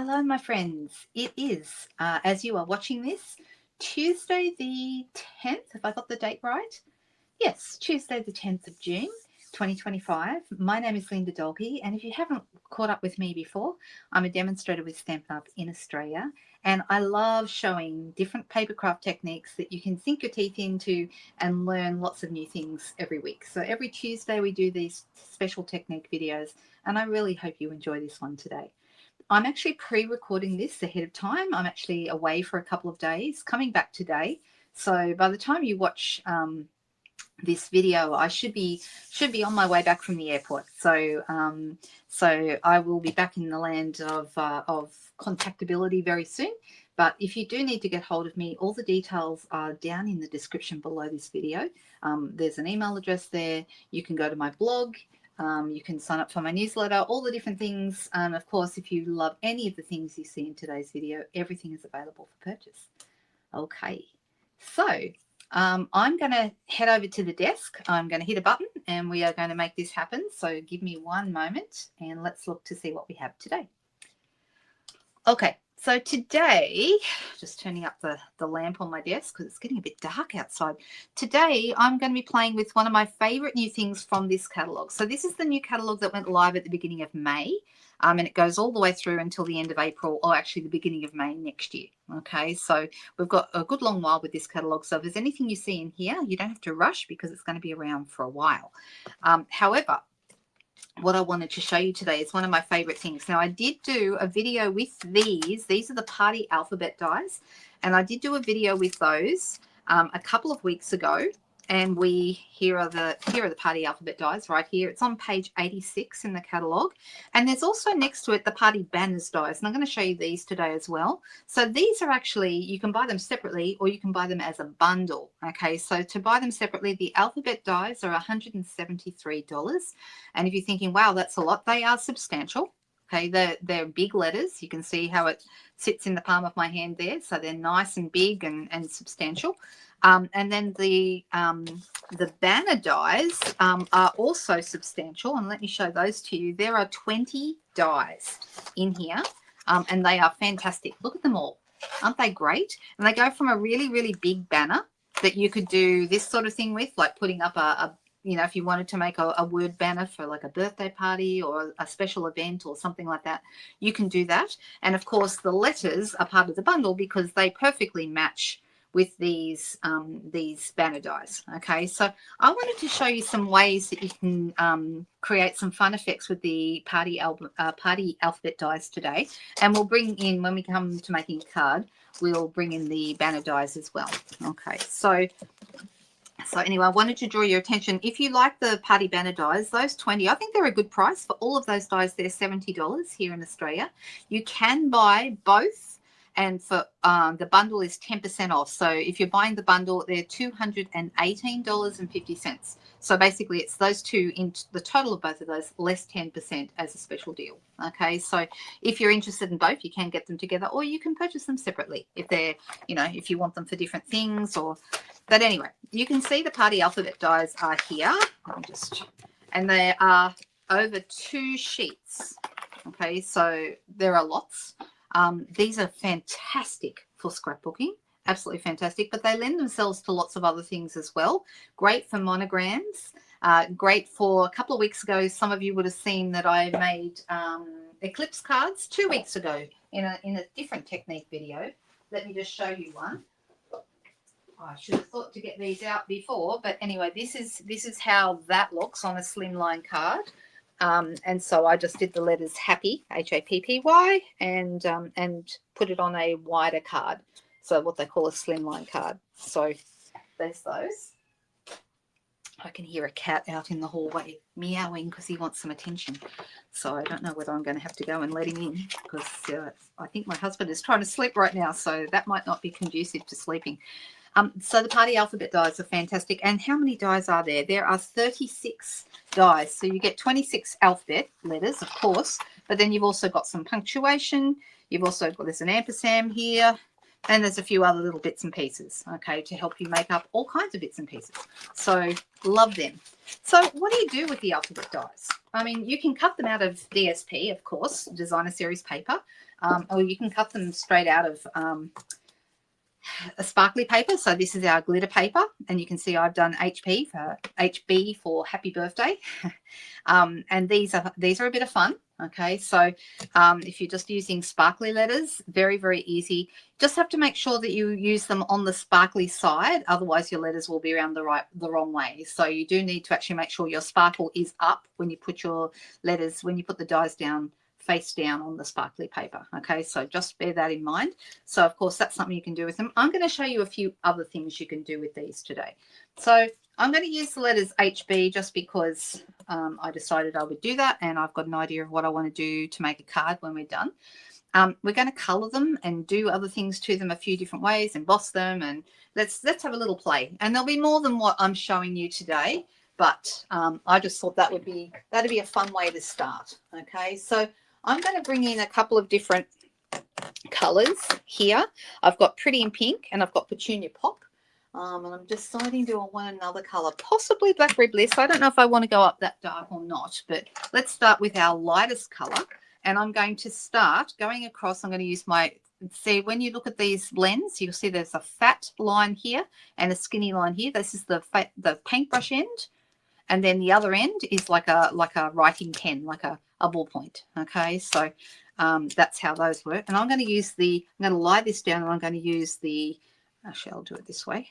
Hello, my friends. It is, as you are watching this, Tuesday the 10th, if I got the date right. Yes, Tuesday the 10th of June, 2025. My name is Linda Dolke, and if you haven't caught up with me before, I'm a demonstrator with Stampin' Up! In Australia, and I love showing different papercraft techniques that you can sink your teeth into and learn lots of new things every week. So every Tuesday we do these special technique videos, and I really hope you enjoy this one today. I'm actually pre-recording this ahead of time. I'm actually away for a couple of days, coming back today. So by the time you watch this video, I should be on my way back from the airport. So I will be back in the land of contactability very soon. But if you do need to get hold of me, all the details are down in the description below this video. There's an email address there. You can go to my blog. You can sign up for my newsletter, all the different things. And of course, if you love any of the things you see in today's video, everything is available for purchase. Okay, so I'm going to head over to the desk. I'm going to hit a button and we are going to make this happen. So give me one moment and let's look to see what we have today. Okay, so today, just turning up the lamp on my desk because it's getting a bit dark outside. Today, I'm going to be playing with one of my favorite new things from this catalog. So this is the new catalog that went live at the beginning of May, and it goes all the way through until the end of April, or actually the beginning of May next year. Okay, so we've got a good long while with this catalog. So if there's anything you see in here, you don't have to rush because it's going to be around for a while. However, what I wanted to show you today is one of my favorite things. Now, I did do a video with these. These are the party alphabet dies, and I did do a video with those a couple of weeks ago. And here are the party alphabet dies right here. It's on page 86 in the catalog, and there's also next to it the party banners dies. And I'm going to show you these today as well. So these are actually, you can buy them separately or you can buy them as a bundle. Okay, so to buy them separately, the alphabet dies are $173. And if you're thinking, wow, that's a lot, they are substantial. Okay, they're big letters. You can see how it sits in the palm of my hand there. So they're nice and big and substantial. And then the banner dies are also substantial. And let me show those to you. There are 20 dies in here, and they are fantastic. Look at them all. Aren't they great? And they go from a really, really big banner that you could do this sort of thing with, like putting up you know, if you wanted to make a word banner for like a birthday party or a special event or something like that, you can do that. And of course, the letters are part of the bundle because they perfectly match with these banner dies. Okay, so I wanted to show you some ways that you can create some fun effects with the party alphabet dies today. And we'll bring in, when we come to making a card, we'll bring in the banner dies as well. Okay, so anyway, I wanted to draw your attention. If you like the party banner dies, those 20, I think they're a good price for all of those dies. They're $70 here in Australia. You can buy both, and for the bundle is 10% off. So if you're buying the bundle, they're $218.50. So basically, it's those two, in the total of both of those, less 10% as a special deal. Okay, so if you're interested in both, you can get them together, or you can purchase them separately if they're, you know, if you want them for different things. Or, but anyway, you can see the party alphabet dies are here. And they are over 2 sheets. Okay, so there are lots. These are fantastic for scrapbooking. Absolutely fantastic, but they lend themselves to lots of other things as well. Great for monograms. Great for, a couple of weeks ago, some of you would have seen that I made eclipse cards 2 weeks ago in a different technique video. Let me just show you one. I should have thought to get these out before, but anyway, this is how that looks on a slimline card. And so I just did the letters happy, Happy, and put it on a wider card. So what they call a slimline card. So there's those. I can hear a cat out in the hallway meowing because he wants some attention. So I don't know whether I'm going to have to go and let him in because I think my husband is trying to sleep right now. So that might not be conducive to sleeping. So the party alphabet dies are fantastic. And how many dies are there? There are 36 dies. So you get 26 alphabet letters, of course, but then you've also got some punctuation. You've also got, there's an ampersand here. And there's a few other little bits and pieces, okay, to help you make up all kinds of bits and pieces. So love them. So what do you do with the alphabet dies? I mean, you can cut them out of DSP, of course, designer series paper, or you can cut them straight out of a sparkly paper. So this is our glitter paper, and you can see I've done HB for happy birthday. And these are a bit of fun. Okay, so if you're just using sparkly letters, very, very easy. Just have to make sure that you use them on the sparkly side, otherwise your letters will be around the wrong way. So you do need to actually make sure your sparkle is up when you put your letters, when you put the dies down, face down on the sparkly paper. Okay, so just bear that in mind. So of course that's something you can do with them. I'm going to show you a few other things you can do with these today. So I'm going to use the letters HB just because I decided I would do that, and I've got an idea of what I want to do to make a card when we're done. We're going to color them and do other things to them a few different ways, emboss them, and let's have a little play. And there'll be more than what I'm showing you today, but I just thought that'd be a fun way to start. Okay, so I'm going to bring in a couple of different colors here. I've got Pretty in Pink and I've got Petunia Pop. And I'm deciding, do I want another color? Possibly Blackberry Bliss. I don't know if I want to go up that dark or not, but let's start with our lightest color. And I'm going to start going across. I'm going to use my, see, when you look at these blends, you'll see there's a fat line here and a skinny line here. This is the paintbrush end. And then the other end is like a writing pen, like a ballpoint. Okay, so that's how those work. And I'm going to lie this down, and I'm going to use actually I'll do it this way.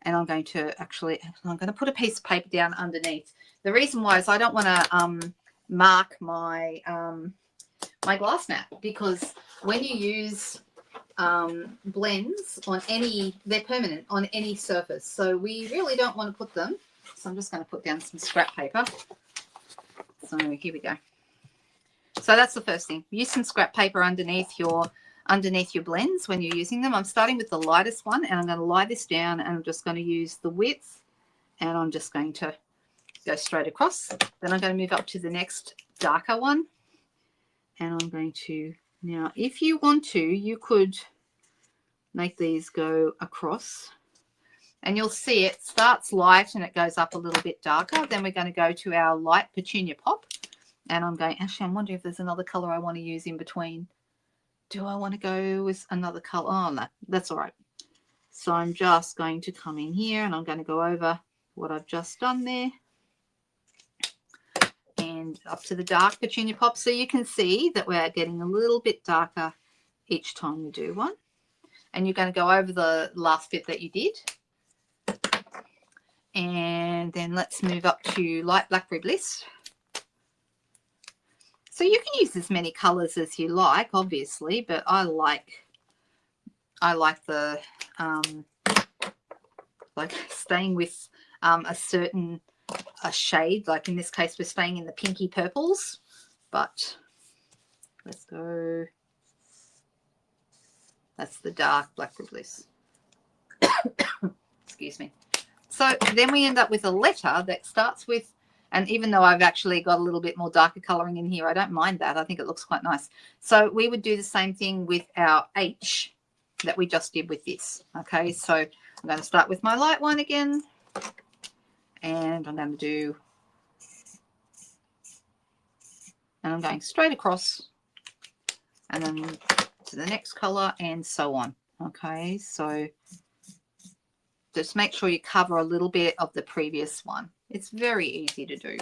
And I'm going to put a piece of paper down underneath. The reason why is I don't want to mark my my glass mat, because when you use blends on they're permanent on any surface. So we really don't want to put them. So I'm just going to put down some scrap paper. So here we go. So that's the first thing. Use some scrap paper underneath your blends when you're using them. I'm starting with the lightest one, and I'm going to lie this down, and I'm just going to use the width, and I'm just going to go straight across. Then I'm going to move up to the next darker one, and I'm going to, now if you want to, you could make these go across, and you'll see it starts light and it goes up a little bit darker. Then we're going to go to our light Petunia Pop, and I'm wondering if there's another color I want to use in between. Do I want to go with another color? Oh, no, that's all right. So I'm just going to come in here, and I'm going to go over what I've just done there and up to the dark Petunia Pop. So you can see that we're getting a little bit darker each time we do one. And you're going to go over the last bit that you did. And then let's move up to light Blackberry Bliss. So you can use as many colors as you like, obviously, but I like the like staying with a certain shade. Like in this case, we're staying in the pinky purples, but let's go. That's the dark Blackberry Bliss. Excuse me. So then we end up with a letter that starts with, and even though I've actually got a little bit more darker coloring in here, I don't mind that. I think it looks quite nice. So we would do the same thing with our H that we just did with this. Okay, so I'm going to start with my light one again, and I'm going to do, and I'm going straight across, and then to the next color, and so on. Okay, so just make sure you cover a little bit of the previous one. It's very easy to do.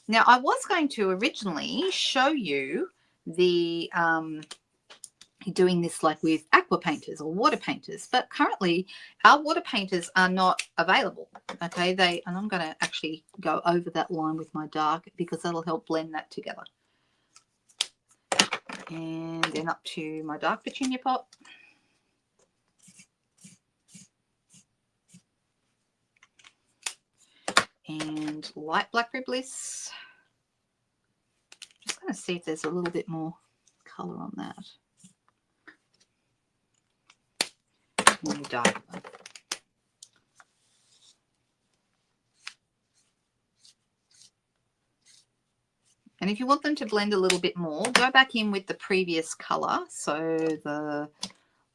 Now, I was going to originally show you the doing this like with aqua painters or water painters, but currently our water painters are not available. Okay, and I'm going to actually go over that line with my dark because that'll help blend that together. And then up to my dark Petunia Pop. And light Blackberry Bliss. Just going to see if there's a little bit more colour on that. And the dark one. And if you want them to blend a little bit more, go back in with the previous colour. So the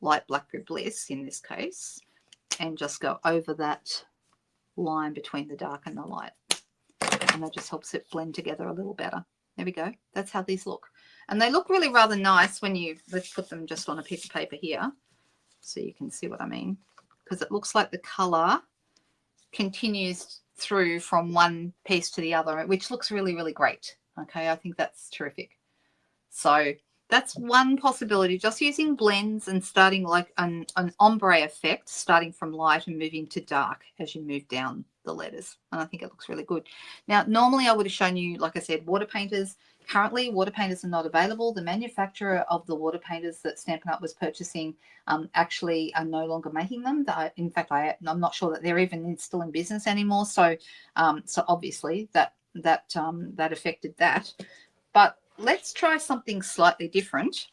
Light Blackberry Bliss in this case, and just go over that line between the dark and the light. And that just helps it blend together a little better. There we go. That's how these look. And they look really rather nice when you, let's put them just on a piece of paper here so you can see what I mean. Because it looks like the colour continues through from one piece to the other, which looks really, really great. Okay, I think that's terrific. So that's one possibility, just using blends and starting like an ombre effect, starting from light and moving to dark as you move down the letters. And I think it looks really good. Now, normally I would have shown you, like I said, water painters. Currently, water painters are not available. The manufacturer of the water painters that Stampin' Up was purchasing actually are no longer making them. In fact, I'm not sure that they're even still in business anymore. So, so obviously that affected that. But let's try something slightly different.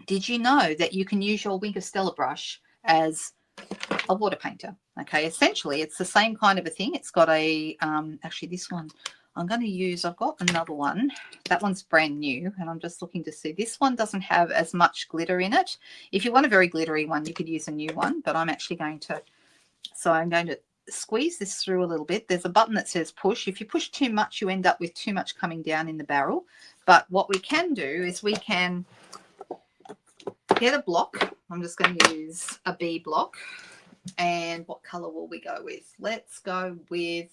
Did you know that you can use your Wink of Stella brush as a water painter? Okay, essentially it's the same kind of a thing. It's got a actually this one I'm going to use, I've got another one. That one's brand new, and I'm just looking to see. This one doesn't have as much glitter in it. If you want a very glittery one, you could use a new one, but I'm actually going to, so I'm going to squeeze this through a little bit. There's a button that says push. If you push too much, you end up with too much coming down in the barrel. But what we can do is we can get a block. I'm just going to use a B block. And what color will we go with? Let's go with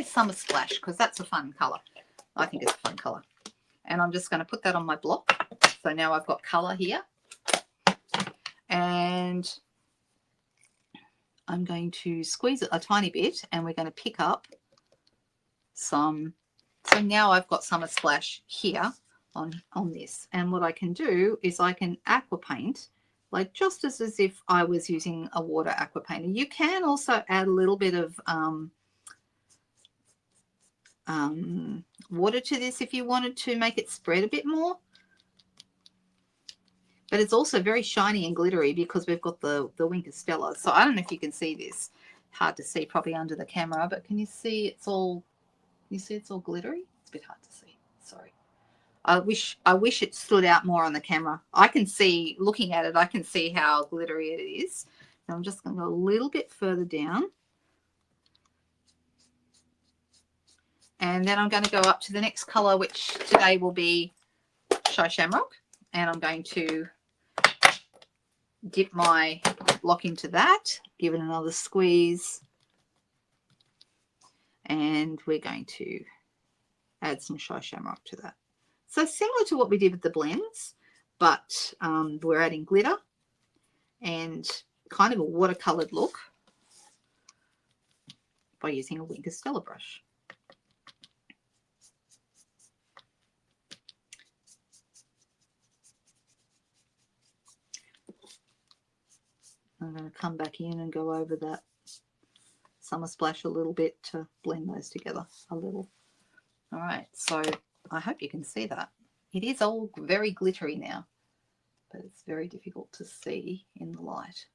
Summer Splash, because that's a fun color. I think it's a fun color. And I'm just going to put that on my block. So now I've got color here. And I'm going to squeeze it a tiny bit, and we're going to pick up some. So now I've got Summer Splash here on this. And what I can do is I can aqua paint, like just as if I was using a water aqua painter. You can also add a little bit of water to this if you wanted to make it spread a bit more. But it's also very shiny and glittery because we've got the Wink of Stella. So I don't know if you can see this. Hard to see probably under the camera, but can you see it's all, you see it's all glittery? It's a bit hard to see, sorry. I wish it stood out more on the camera. I can see, looking at it, I can see how glittery it is. Now I'm just going to go a little bit further down. And then I'm going to go up to the next color, which today will be Shy Shamrock. And I'm going to dip my block into that, give it another squeeze. And we're going to add some Shy Shamrock to that. So similar to what we did with the blends, but we're adding glitter and kind of a watercolored look by using a Wink of Stella brush. I'm going to come back in and go over that Summer Splash a little bit to blend those together a little. All right, so I hope you can see that. It is all very glittery now, but it's very difficult to see in the light.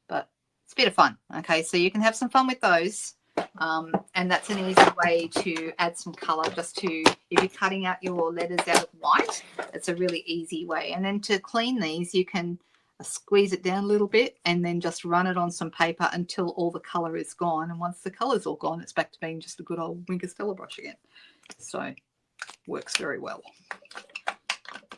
But it's a bit of fun. Okay, so you can have some fun with those. And that's an easy way to add some color, just to, if you're cutting out your letters out of white, it's a really easy way. And then to clean these, you can squeeze it down a little bit and then just run it on some paper until all the color is gone. And once the color's all gone, it's back to being just a good old Wink of Stella brush again. So works very well.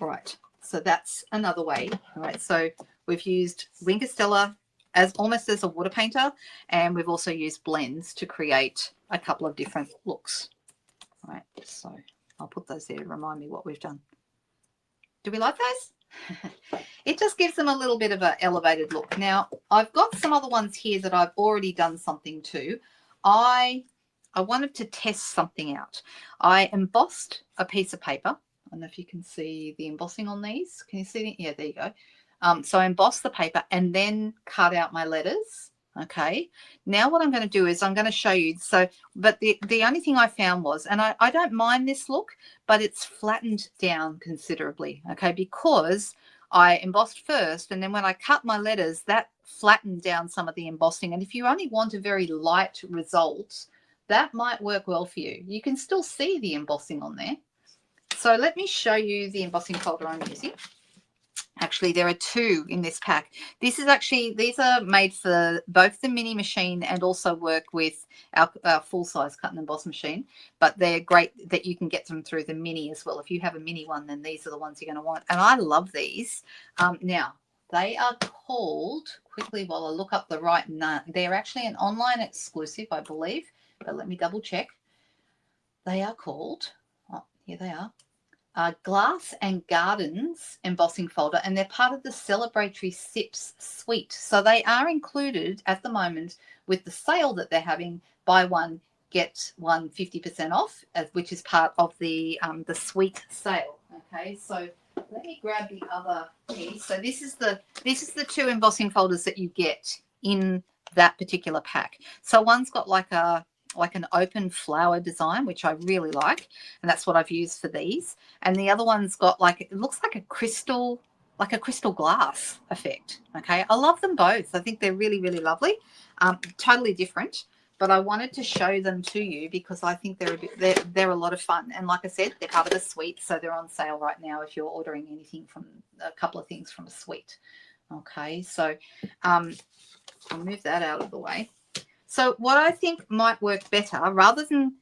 All right, so that's another way. All right, so we've used Wink of Stella as almost as a water painter, and we've also used blends to create a couple of different looks. All right, so I'll put those there to remind me what we've done. Do we like those? It just gives them a little bit of an elevated look. Now, I've got some other ones here that I've already done something to. I wanted to test something out. I embossed a piece of paper. I don't know if you can see the embossing on these. Can you see it? Yeah, there you go. So I embossed the paper and then cut out my letters. Okay. Now what I'm going to do is I'm going to show you. So, but the only thing I found was, and I don't mind this look, but it's flattened down considerably. Okay. Because I embossed first, and then when I cut my letters, that flattened down some of the embossing. And if you only want a very light result, that might work well for you. You can still see the embossing on there. So let me show you the embossing folder I'm using. Actually, there are two in this pack. This is actually, these are made for both the mini machine and also work with our full-size cut and emboss machine, but they're great that you can get them through the mini as well. If you have a mini one, then these are the ones you're going to want. And I love these. Now, they are called, quickly while I look up the right name, they're actually an online exclusive, I believe, but let me double check. They are called, oh, here they are. Glass and Gardens embossing folder, and they're part of the celebratory Sips suite. So they are included at the moment with the sale that they're having. Buy one, get one 50% off, which is part of the suite sale. Okay, so let me grab the other piece. So this is the two embossing folders that you get in that particular pack. So one's got like an open flower design, which I really like, and that's what I've used for these. And the other one's got like, it looks like a crystal glass effect. Okay, I love them both. I think they're really, really lovely. Totally different, but I wanted to show them to you because I think they're a lot of fun. And like I said, they're part of a suite, so they're on sale right now if you're ordering anything from a couple of things from a suite. Okay, so I'll move that out of the way. So what I think might work better, rather than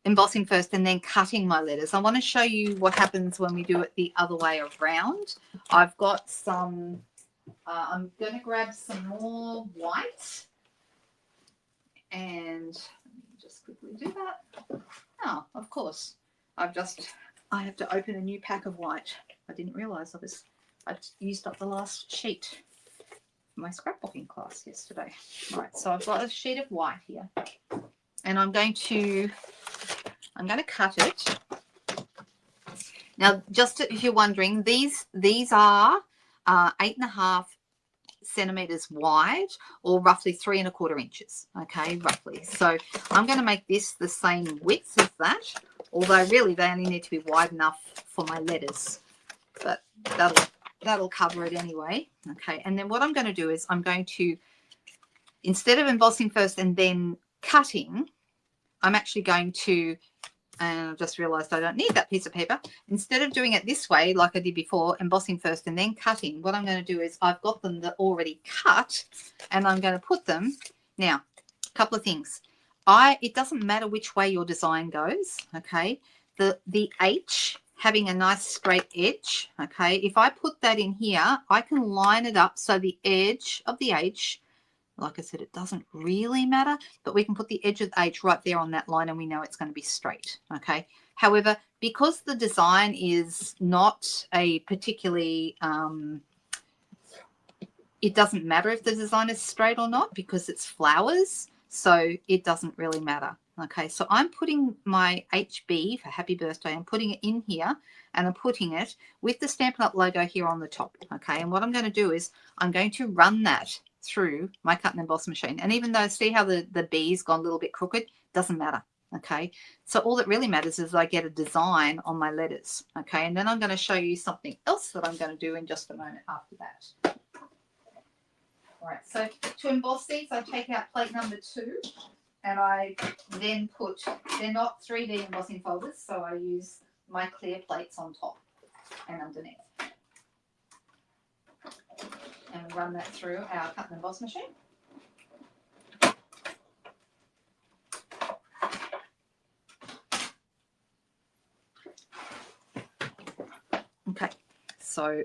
embossing first and then cutting my letters, I want to show you what happens when we do it the other way around. I've got some, I'm going to grab some more white, and let me just quickly do that. Oh, of course, I have to open a new pack of white. I didn't realize I used up the last sheet. My scrapbooking class yesterday. Right, so I've got a sheet of white here, and I'm going to cut it. Now, just if you're wondering, these are 8.5 centimeters wide, or roughly 3 1/4 inches. Okay, roughly. So I'm going to make this the same width as that, although really they only need to be wide enough for my letters, but that'll cover it anyway. Okay, and then what I'm going to do is I'm going to, instead of embossing first and then cutting, I'm actually going to, and I've just realized I don't need that piece of paper. Instead of doing it this way like I did before, embossing first and then cutting, what I'm going to do is I've got them already cut, and I'm going to put them. Now, a couple of things. It doesn't matter which way your design goes. Okay, the H having a nice straight edge. Okay, if I put that in here, I can line it up so the edge of the H, like I said, it doesn't really matter, but we can put the edge of the H right there on that line, and we know it's going to be straight. Okay, however, because the design is not a particularly it doesn't matter if the design is straight or not, because it's flowers, so it doesn't really matter. Okay, so I'm putting my HB for happy birthday, I'm putting it in here, and I'm putting it with the Stampin' Up logo here on the top. Okay, and what I'm going to do is I'm going to run that through my cut and emboss machine. And even though, see how the B's gone a little bit crooked, doesn't matter. Okay, so all that really matters is I get a design on my letters. Okay, and then I'm going to show you something else that I'm going to do in just a moment after that. All right, so to emboss these, I take out plate number 2. And I then put, they're not 3D embossing folders, so I use my clear plates on top and underneath. And run that through our cut and emboss machine. Okay, so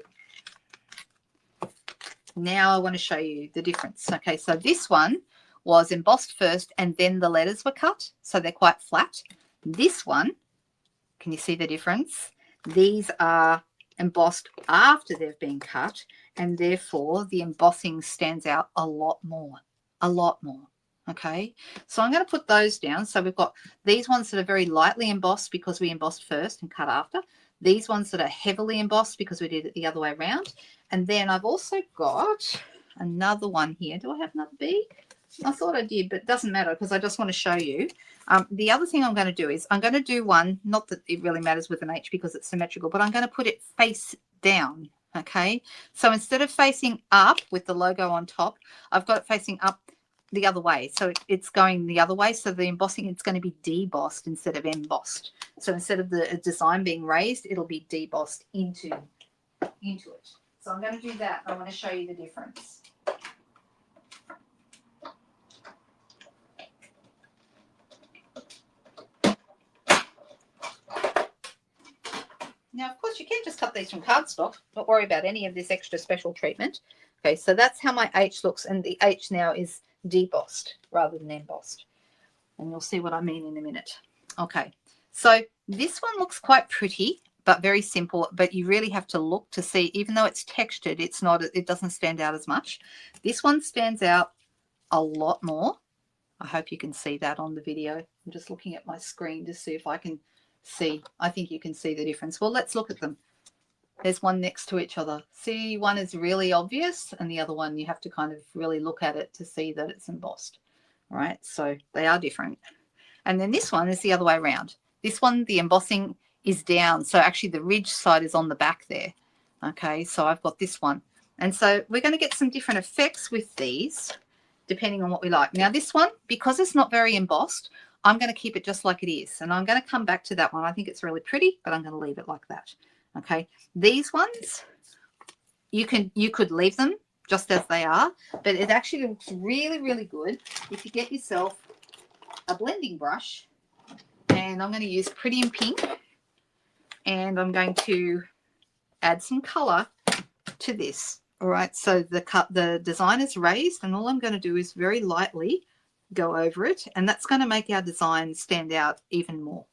now I want to show you the difference. Okay, so this one was embossed first and then the letters were cut, so they're quite flat. This one, can you see the difference? These are embossed after they've been cut, and therefore the embossing stands out a lot more. Okay, so I'm going to put those down. So we've got these ones that are very lightly embossed because we embossed first and cut after. These ones that are heavily embossed because we did it the other way around. And then I've also got another one here. Do I have another B? I thought I did, but it doesn't matter because I just want to show you. The other thing I'm going to do is I'm going to do one, not that it really matters with an H because it's symmetrical, but I'm going to put it face down. Okay, so instead of facing up with the logo on top, I've got it facing up the other way. So it's going the other way. So the embossing, it's going to be debossed instead of embossed. So instead of the design being raised, it'll be debossed into it. So I'm going to do that. I want to show you the difference. Now, of course, you can just cut these from cardstock. Don't worry about any of this extra special treatment. Okay, so that's how my H looks, and the H now is debossed rather than embossed. And you'll see what I mean in a minute. Okay, so this one looks quite pretty, but very simple, but you really have to look to see, even though it's textured, it doesn't stand out as much. This one stands out a lot more. I hope you can see that on the video. I'm just looking at my screen to see if I can see. I think you can see the difference. Well, let's look at them. There's one next to each other. See, one is really obvious, and the other one you have to kind of really look at it to see that it's embossed. All right, so they are different. And then this one is the other way around. This one, the embossing is down. So actually the ridge side is on the back there. Okay, so I've got this one. And so we're going to get some different effects with these, depending on what we like. Now this one, because it's not very embossed, I'm going to keep it just like it is. And I'm going to come back to that one. I think it's really pretty, but I'm going to leave it like that. Okay, these ones, you could leave them just as they are, but it actually looks really, really good if you get yourself a blending brush. And I'm going to use Pretty in Pink, and I'm going to add some color to this. All right, so the design is raised, and all I'm going to do is very lightly go over it, and that's going to make our design stand out even more,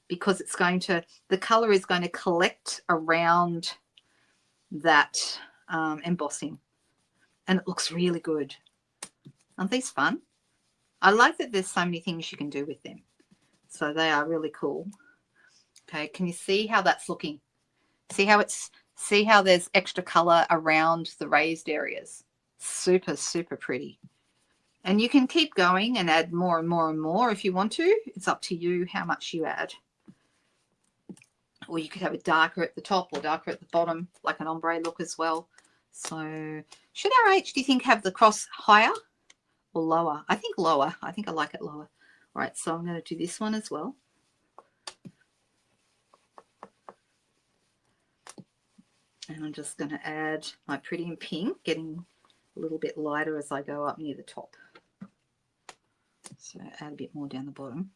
because it's going to, the color is going to collect around that embossing, and it looks really good. Aren't these fun? I like that there's so many things you can do with them. So they are really cool. Okay, can you see how that's looking? See how there's extra color around the raised areas? Super, super pretty. And you can keep going and add more and more and more if you want to. It's up to you how much you add. Or you could have it darker at the top or darker at the bottom, like an ombre look as well. So should our H, do you think, have the cross higher or lower? I think lower. I think I like it lower. All right, so I'm going to do this one as well. And I'm just going to add my Pretty in Pink, getting a little bit lighter as I go up near the top. So add a bit more down the bottom.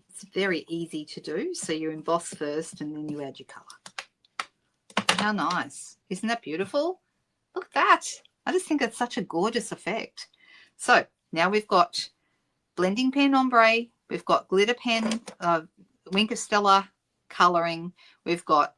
It's very easy to do. So you emboss first and then you add your color. How nice. Isn't that beautiful? Look at that. I just think it's such a gorgeous effect. So now we've got blending pen ombre, we've got glitter pen, Wink of Stella colouring, we've got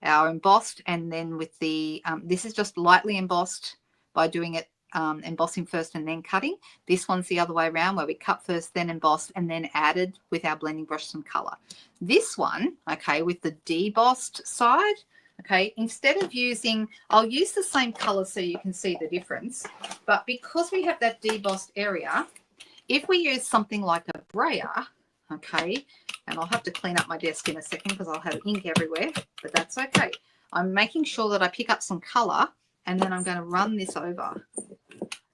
our embossed, and then with the, this is just lightly embossed by doing it, embossing first and then cutting. This one's the other way around, where we cut first, then embossed, and then added with our blending brush some colour. This one, okay, with the debossed side, okay, instead of using, I'll use the same colour so you can see the difference, but because we have that debossed area, if we use something like a brayer, okay, and I'll have to clean up my desk in a second because I'll have ink everywhere, but that's okay. I'm making sure that I pick up some colour, and then I'm going to run this over.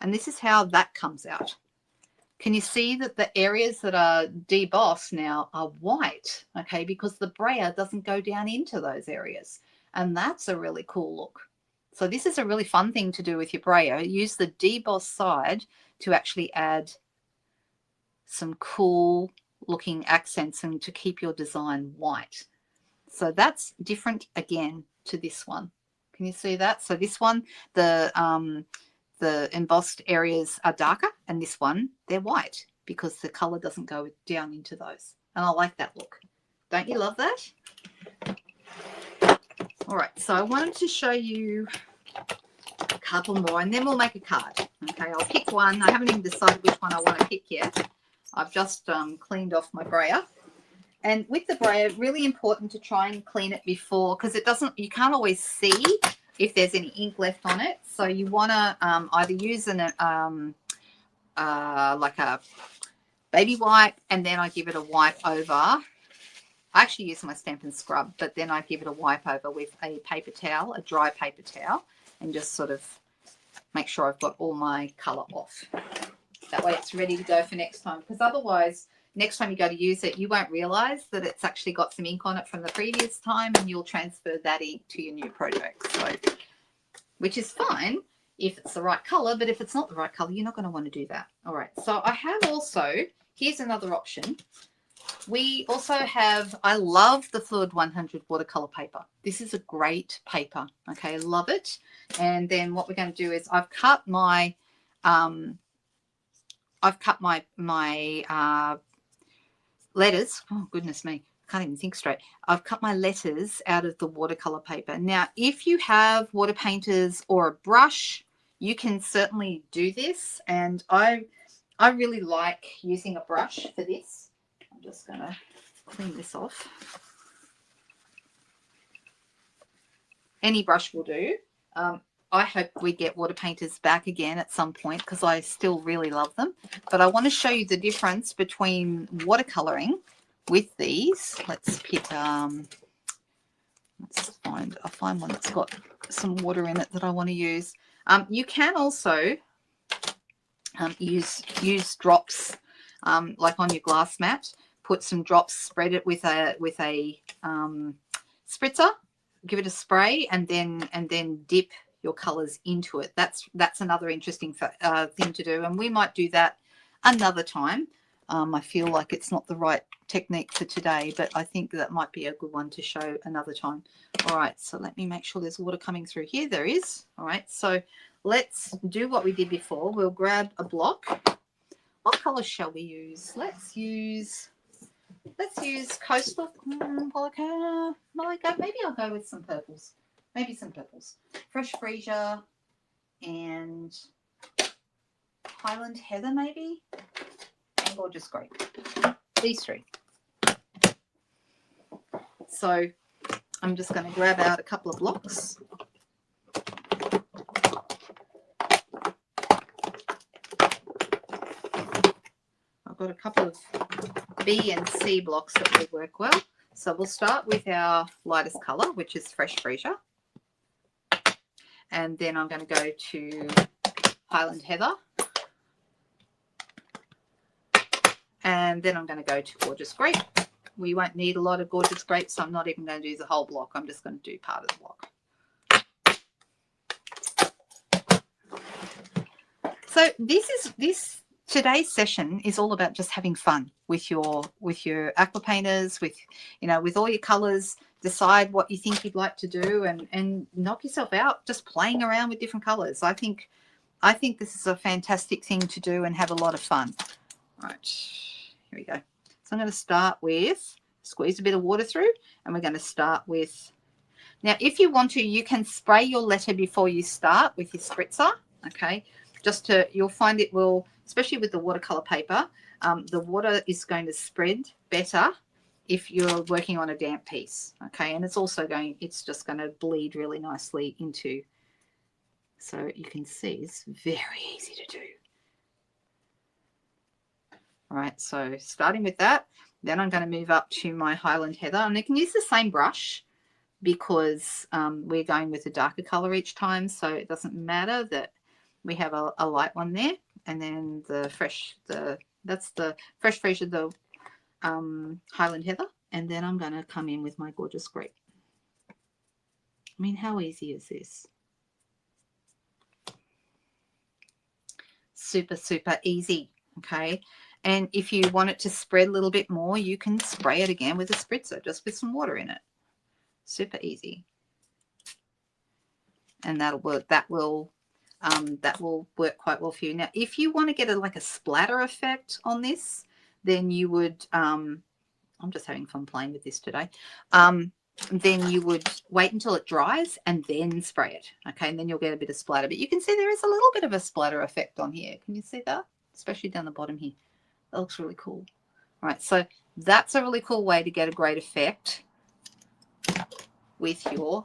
And this is how that comes out. Can you see that the areas that are debossed now are white, okay, because the brayer doesn't go down into those areas. And that's a really cool look. So this is a really fun thing to do with your brayer. Use the debossed side to actually add some cool looking accents and to keep your design white. So that's different again to this one. Can you see that? So this one, the embossed areas are darker, and this one, they're white because the color doesn't go down into those. And I like that look. Don't you love that? All right, so I wanted to show you a couple more, and then we'll make a card. Okay, I'll pick one. I haven't even decided which one I want to pick yet. I've just cleaned off my brayer. And with the brayer, really important to try and clean it before, because it doesn't, you can't always see if there's any ink left on it. So you want to either use an like a baby wipe, and then I give it a wipe over. I actually use my Stampin' Scrub, but then I give it a wipe over with a paper towel, a dry paper towel, and just sort of make sure I've got all my colour off. That way it's ready to go for next time, because otherwise next time you go to use it, you won't realize that it's actually got some ink on it from the previous time, and you'll transfer that ink to your new project. So, which is fine if it's the right color, but if it's not the right color, you're not going to want to do that. All right. So I have also, here's another option. We also have, I love the Fluid 100 watercolor paper. This is a great paper. Okay, love it. And then what we're going to do is I've cut my letters. Oh, goodness me. I can't even think straight. I've cut my letters out of the watercolor paper. Now, if you have water painters or a brush, you can certainly do this. And I really like using a brush for this. I'm just going to clean this off. Any brush will do. I hope we get water painters back again at some point because I still really love them. But I want to show you the difference between watercoloring with these. Let's pick, I'll find one that's got some water in it that I want to use. You can also use drops like on your glass mat. Put some drops, spread it with a spritzer, give it a spray, and then dip your colors into it. That's another interesting thing to do, and we might do that another time. I feel like it's not the right technique for today, but I think that might be a good one to show another time. All right, so let me make sure there's water coming through here. There is. All right, so let's do what we did before. We'll grab a block. What color shall we use? Let's use Coastal Malika. Maybe I'll go with some purples. Maybe some purples. Fresh Freesia and Highland Heather, maybe. And Gorgeous Grape. These three. So I'm just going to grab out a couple of blocks. I've got a couple of B and C blocks that will work well. So we'll start with our lightest color, which is Fresh Freesia. And then I'm going to go to Highland Heather. And then I'm going to go to Gorgeous Grape. We won't need a lot of Gorgeous Grape, so I'm not even going to do the whole block. I'm just going to do part of the block. So today's session is all about just having fun with your aqua painters, with all your colors. Decide what you think you'd like to do and knock yourself out just playing around with different colors. I think this is a fantastic thing to do and have a lot of fun. All right, here we go. So I'm going to start with, squeeze a bit of water through, and we're going to start with, now if you want to, you can spray your letter before you start with your spritzer, okay? You'll find it will, especially with the watercolor paper, the water is going to spread better if you're working on a damp piece, okay? And it's just going to bleed really nicely into, so you can see it's very easy to do. All right, so starting with that, then I'm going to move up to my Highland Heather, and I can use the same brush because we're going with a darker color each time, so it doesn't matter that we have a light one there. And then that's the Fresh Freesia, the Highland Heather, and then I'm going to come in with my Gorgeous Grape. I mean, how easy is this? Super, super easy, okay? And if you want it to spread a little bit more, you can spray it again with a spritzer, just with some water in it. Super easy. And that'll work. That will work quite well for you. Now, if you want to get like a splatter effect on this, then you would, I'm just having fun playing with this today. Then you would wait until it dries and then spray it. Okay, and then you'll get a bit of splatter. But you can see there is a little bit of a splatter effect on here. Can you see that? Especially down the bottom here. That looks really cool. All right, so that's a really cool way to get a great effect with your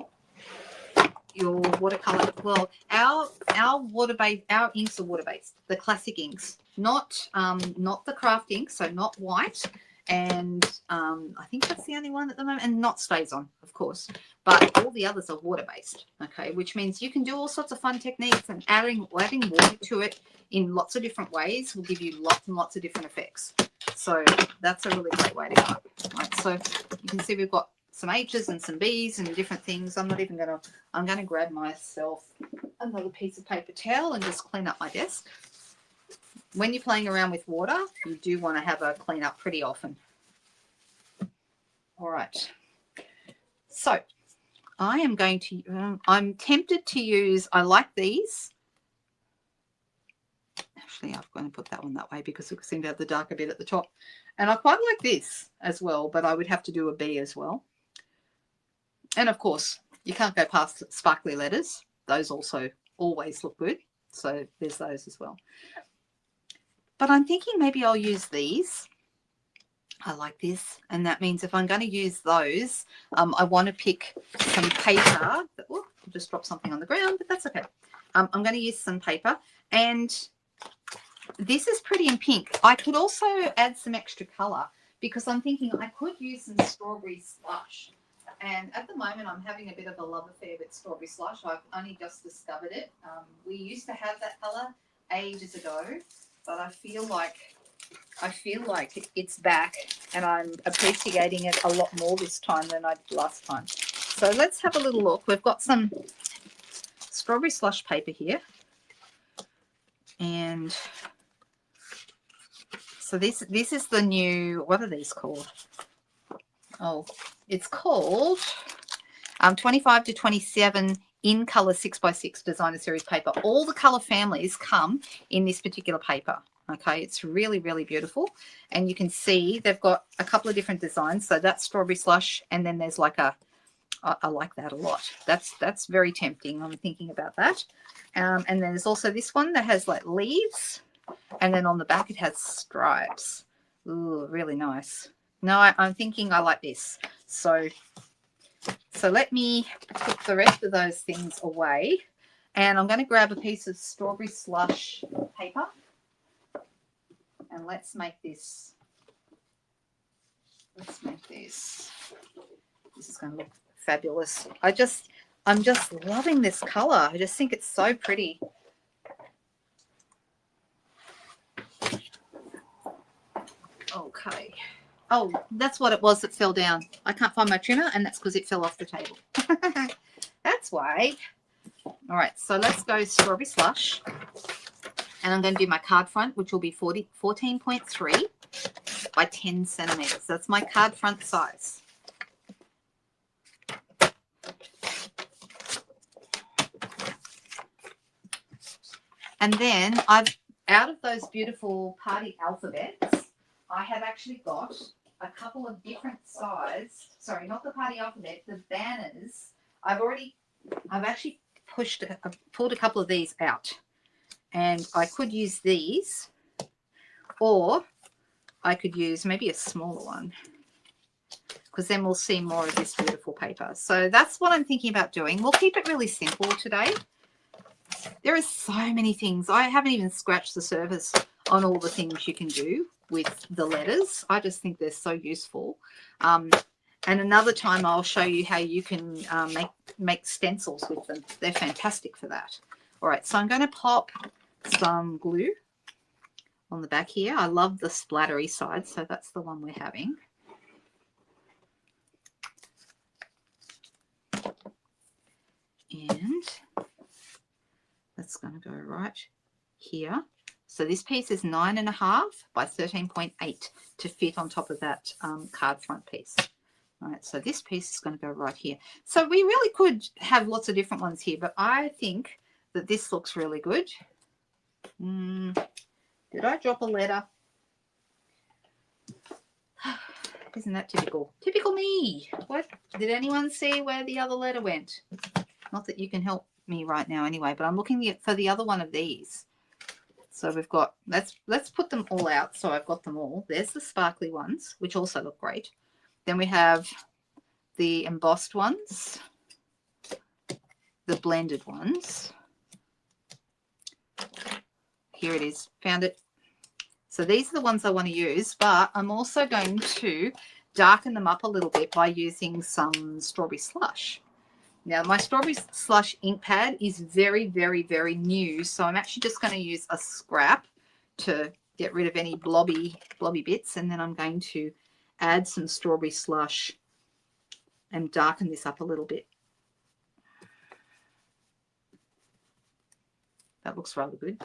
watercolor. Well, our inks are water based, the classic inks, not the craft ink, so not white And I think that's the only one at the moment, and not stays on, of course, but all the others are water-based, okay, which means you can do all sorts of fun techniques, and adding water to it in lots of different ways will give you lots and lots of different effects. So that's a really great way to go. Right, so you can see we've got some H's and some B's and different things. I'm going to grab myself another piece of paper towel and just clean up my desk. When you're playing around with water, you do want to have a clean up pretty often. All right. So I am going to, I'm tempted to use, I like these. Actually, I'm going to put that one that way because we seem to have the darker bit at the top. And I quite like this as well, but I would have to do a B as well. And of course, you can't go past sparkly letters. Those also always look good. So there's those as well. But I'm thinking maybe I'll use these. I like this. And that means if I'm going to use those, I want to pick some paper. Oh, I just dropped something on the ground, but that's okay. I'm going to use some paper. And this is pretty in pink. I could also add some extra colour because I'm thinking I could use some strawberry slush. And at the moment, I'm having a bit of a love affair with strawberry slush. I've only just discovered it. We used to have that colour ages ago, but I feel like it's back, and I'm appreciating it a lot more this time than I did last time. So let's have a little look. We've got some strawberry slush paper here, and so this is the new. What are these called? Oh, it's called 25 to 27 in colour 6x6 designer series paper. All the colour families come in this particular paper. Okay, it's really, really beautiful. And you can see they've got a couple of different designs. So that's strawberry slush, and then there's like a, I like that a lot. That's very tempting. I'm thinking about that. And then there's also this one that has like leaves, and then on the back it has stripes. Ooh, really nice. No, I'm thinking I like this. So let me put the rest of those things away, and I'm going to grab a piece of strawberry slush paper, and let's make this. This is going to look fabulous. I'm just loving this color. I just think it's so pretty. Okay. Oh, that's what it was that fell down. I can't find my trimmer, and that's because it fell off the table. That's why. All right, so let's go strawberry slush. And I'm going to do my card front, which will be 14.3 by 10 centimeters. That's my card front size. And then out of those beautiful party alphabets, I have actually got a couple of different size. Sorry, not the party alphabet, the banners. I've actually pulled a couple of these out, and I could use these, or I could use maybe a smaller one, because then we'll see more of this beautiful paper. So that's what I'm thinking about doing. We'll keep it really simple today. There are so many things. I haven't even scratched the surface on all the things you can do with the letters. I just think they're so useful. And another time I'll show you how you can make stencils with them. They're fantastic for that. All right, so I'm going to pop some glue on the back here. I love the splattery side, so that's the one we're having. And that's going to go right here. So this piece is 9.5 by 13.8 to fit on top of that card front piece. All right, so this piece is going to go right here. So we really could have lots of different ones here, but I think that this looks really good. Did I drop a letter? Isn't that typical? Typical me. What? Did anyone see where the other letter went? Not that you can help me right now anyway, but I'm looking for the other one of these. So we've got, let's put them all out. So I've got them all. There's the sparkly ones, which also look great. Then we have the embossed ones, the blended ones. Here it is. Found it. So these are the ones I want to use, but I'm also going to darken them up a little bit by using some strawberry slush. Now, my strawberry slush ink pad is very, very, very new, so I'm actually just going to use a scrap to get rid of any blobby bits, and then I'm going to add some strawberry slush and darken this up a little bit. That looks rather good.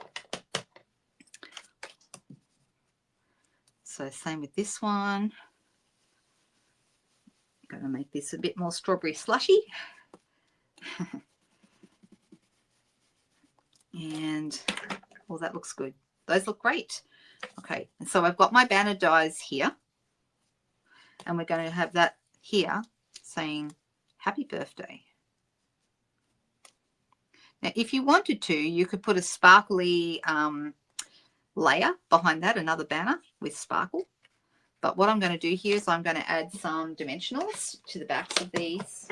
So same with this one. I'm going to make this a bit more strawberry slushy. And well, that looks good. Those look great. Okay, and so I've got my banner dies here, and we're going to have that here saying happy birthday. Now, if you wanted to, you could put a sparkly layer behind that, another banner with sparkle. But what I'm going to do here is I'm going to add some dimensionals to the backs of these.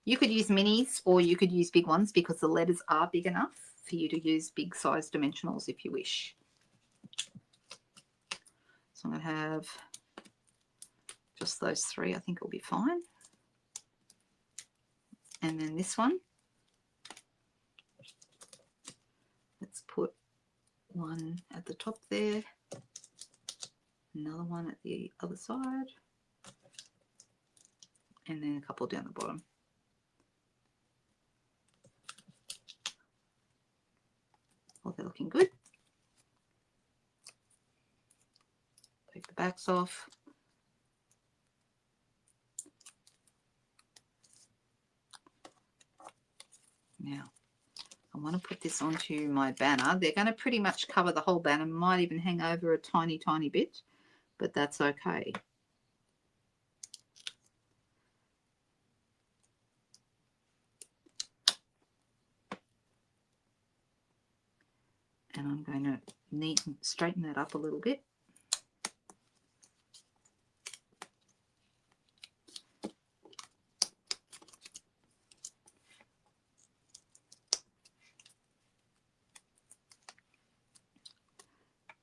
You could use minis or you could use big ones because the letters are big enough for you to use big size dimensionals if you wish. So I'm going to have just those three. I think it'll be fine. And then this one. Let's put one at the top there. Another one at the other side. And then a couple down the bottom. Well, they're looking good. Take the backs off. Now, I want to put this onto my banner. They're going to pretty much cover the whole banner. Might even hang over a tiny, tiny bit, but that's okay. And I'm going to straighten that up a little bit.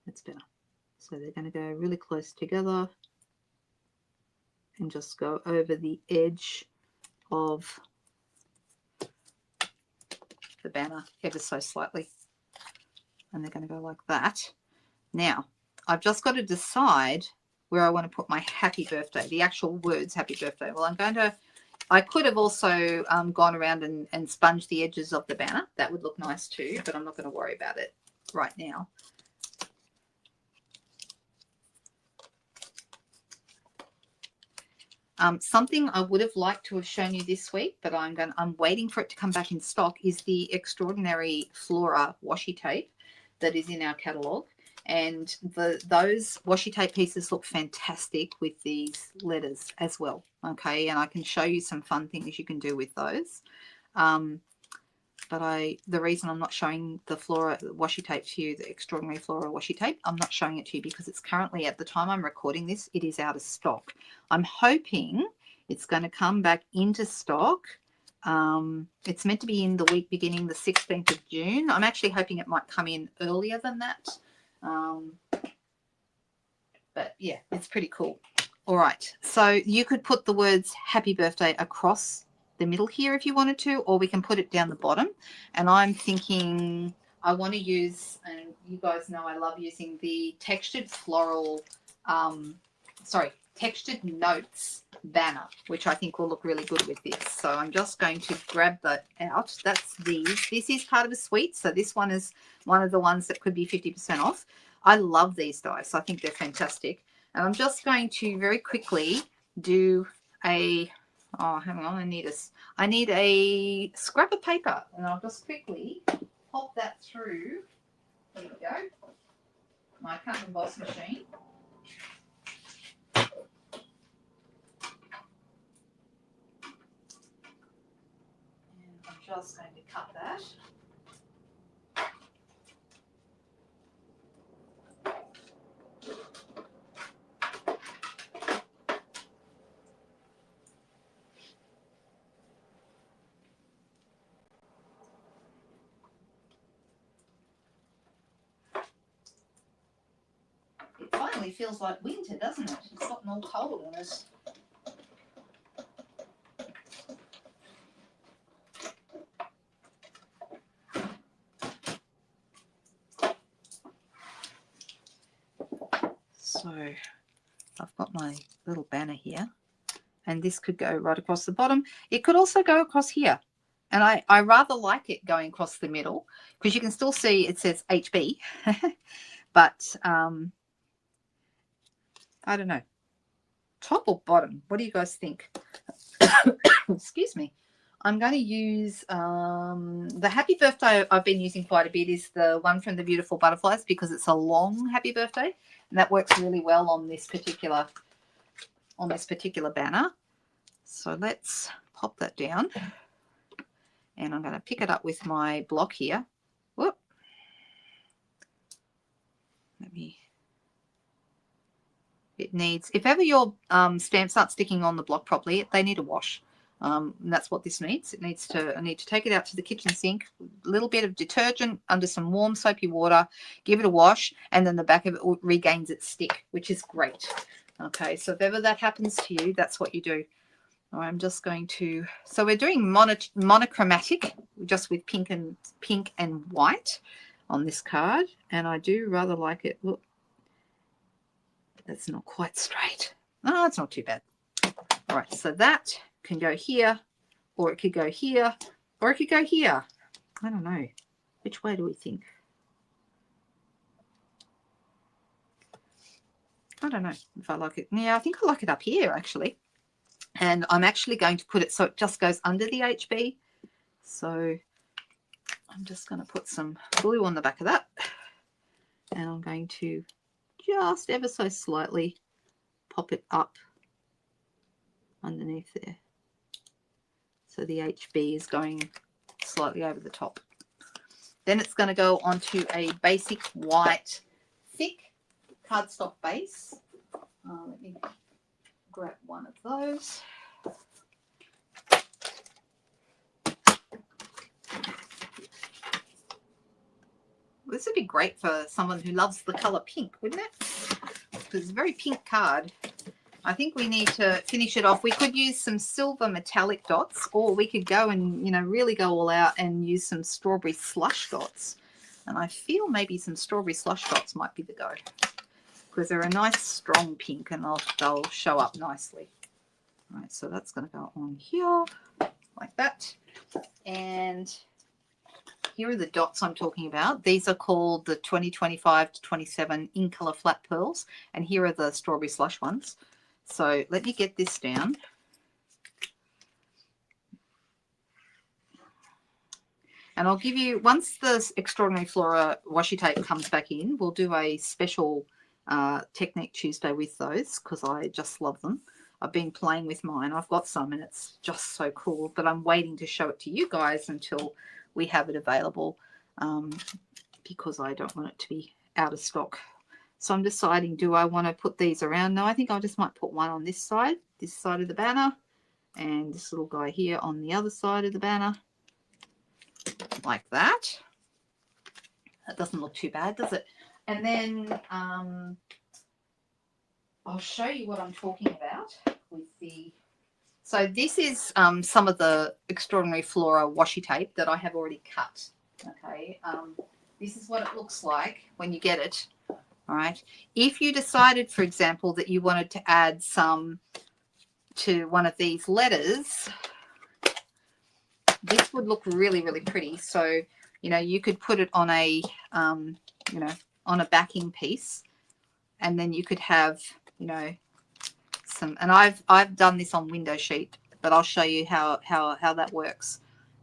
That's better. So they're going to go really close together and just go over the edge of the banner ever so slightly. And they're going to go like that. Now, I've just got to decide where I want to put my happy birthday, the actual words happy birthday. Well, I could have also gone around and sponged the edges of the banner. That would look nice too, but I'm not going to worry about it right now. Something I would have liked to have shown you this week, but I'm waiting for it to come back in stock, is the Extraordinary Flora washi tape that is in our catalogue. And those washi tape pieces look fantastic with these letters as well. Okay, and I can show you some fun things you can do with those. But the reason I'm not showing the Flora washi tape to you, the Extraordinary Flora washi tape, I'm not showing it to you because it's currently, at the time I'm recording this, it is out of stock. I'm hoping it's going to come back into stock. It's meant to be in the week beginning the 16th of June. I'm actually hoping it might come in earlier than that. But yeah, it's pretty cool. All right, so you could put the words happy birthday across the middle here if you wanted to, or we can put it down the bottom. And I'm thinking I want to use, and you guys know I love using the textured floral, textured notes banner, which I think will look really good with this. So I'm just going to grab that out. That's these. This is part of a suite, so this one is one of the ones that could be 50% off. I love these dies. I think they're fantastic. And I'm just going to very quickly do a, oh, hang on, I need a scrap of paper, and I'll just quickly pop that through. There we go. My cut and emboss machine. And I'm just going to cut that. suddenly feels like winter, doesn't it? It's gotten all cold on us. So I've got my little banner here, and this could go right across the bottom. It could also go across here. And I rather like it going across the middle because you can still see it says HB. But I don't know. Top or bottom? What do you guys think? Excuse me. I'm going to use the Happy Birthday I've been using quite a bit is the one from the Beautiful Butterflies because it's a long Happy Birthday. And that works really well on this particular banner. So let's pop that down. And I'm going to pick it up with my block here. Whoop. It needs, if ever your stamps aren't sticking on the block properly, they need a wash. And that's what this needs. I need to take it out to the kitchen sink, a little bit of detergent under some warm soapy water, give it a wash, and then the back of it regains its stick, which is great. Okay, so if ever that happens to you, that's what you do. I'm just going to, so we're doing monochromatic, just with pink and white on this card, and I do rather like it. Look, that's not quite straight. Oh, it's not too bad. All right, so that can go here, or it could go here, or it could go here. I don't know. Which way do we think? I don't know if I like it. Yeah, I think I like it up here, actually. And I'm actually going to put it so it just goes under the HB. So I'm just going to put some glue on the back of that. And I'm going to just ever so slightly pop it up underneath there. So the HB is going slightly over the top. Then it's going to go onto a basic white thick cardstock base. Let me grab one of those. This would be great for someone who loves the colour pink, wouldn't it? Because it's a very pink card. I think we need to finish it off. We could use some silver metallic dots, or we could go and, you know, really go all out and use some strawberry slush dots. And I feel maybe some strawberry slush dots might be the go, because they're a nice strong pink and they'll show up nicely. All right, so that's going to go on here like that. And here are the dots I'm talking about. These are called the 2025 to 27 in color flat pearls, and here are the strawberry slush ones. So let me get this down. And I'll give you, once the Extraordinary Flora washi tape comes back in, we'll do a special Technique Tuesday with those because I just love them. I've been playing with mine. I've got some and it's just so cool, but I'm waiting to show it to you guys until we have it available because I don't want it to be out of stock. So I'm deciding, do I want to put these around? No, I think I just might put one on this side of the banner, and this little guy here on the other side of the banner, like that. That doesn't look too bad, does it? And then I'll show you what I'm talking about with the... So this is some of the Extraordinary Flora washi tape that I have already cut. Okay, this is what it looks like when you get it. All right. If you decided, for example, that you wanted to add some to one of these letters, this would look really, really pretty. So, you know, you could put it on a, you know, on a backing piece, and then you could have, you know, some, and I've done this on window sheet, but I'll show you how that works.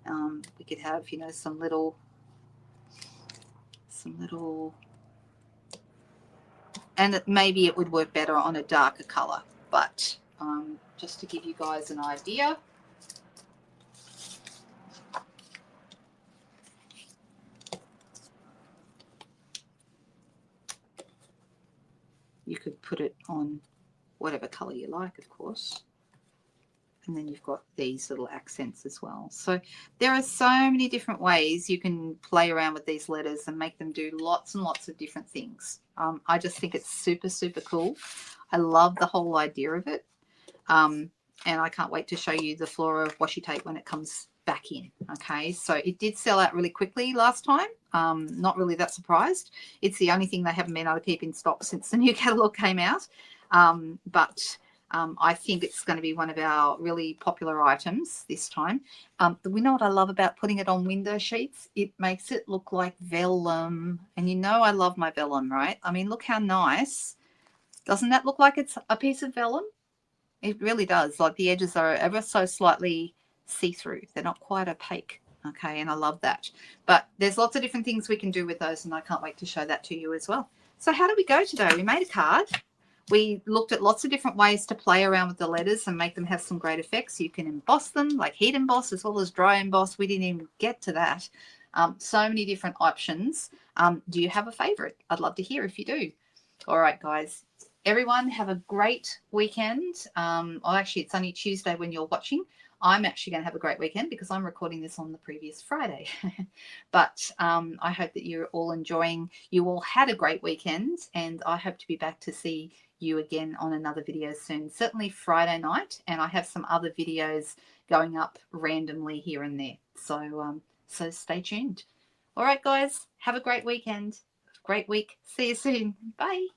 We could have, you know, some little, and maybe it would work better on a darker color, but just to give you guys an idea. You could put it on whatever color you like, of course. And then you've got these little accents as well. So there are so many different ways you can play around with these letters and make them do lots and lots of different things. I just think it's super, super cool. I love the whole idea of it. And I can't wait to show you the flora of washi tape when it comes back in. Okay, so it did sell out really quickly last time. Not really that surprised. It's the only thing they haven't been able to keep in stock since the new catalogue came out. But I think it's going to be one of our really popular items this time. We know what I love about putting it on window sheets? It makes it look like vellum. And you know I love my vellum, right? I mean, look how nice. Doesn't that look like it's a piece of vellum? It really does. Like the edges are ever so slightly see-through. They're not quite opaque. Okay, and I love that. But there's lots of different things we can do with those, and I can't wait to show that to you as well. So how did we go today? We made a card. We looked at lots of different ways to play around with the letters and make them have some great effects. You can emboss them, like heat emboss as well as dry emboss. We didn't even get to that. So many different options. Do you have a favorite? I'd love to hear if you do. All right, guys. Everyone have a great weekend. Well, actually, it's only Tuesday when you're watching. I'm actually going to have a great weekend because I'm recording this on the previous Friday. But I hope that you're all enjoying. You all had a great weekend, and I hope to be back to see you again on another video soon. Certainly Friday night, and I have some other videos going up randomly here and there. So, so stay tuned. All right, guys, have a great weekend. Great week. See you soon. Bye.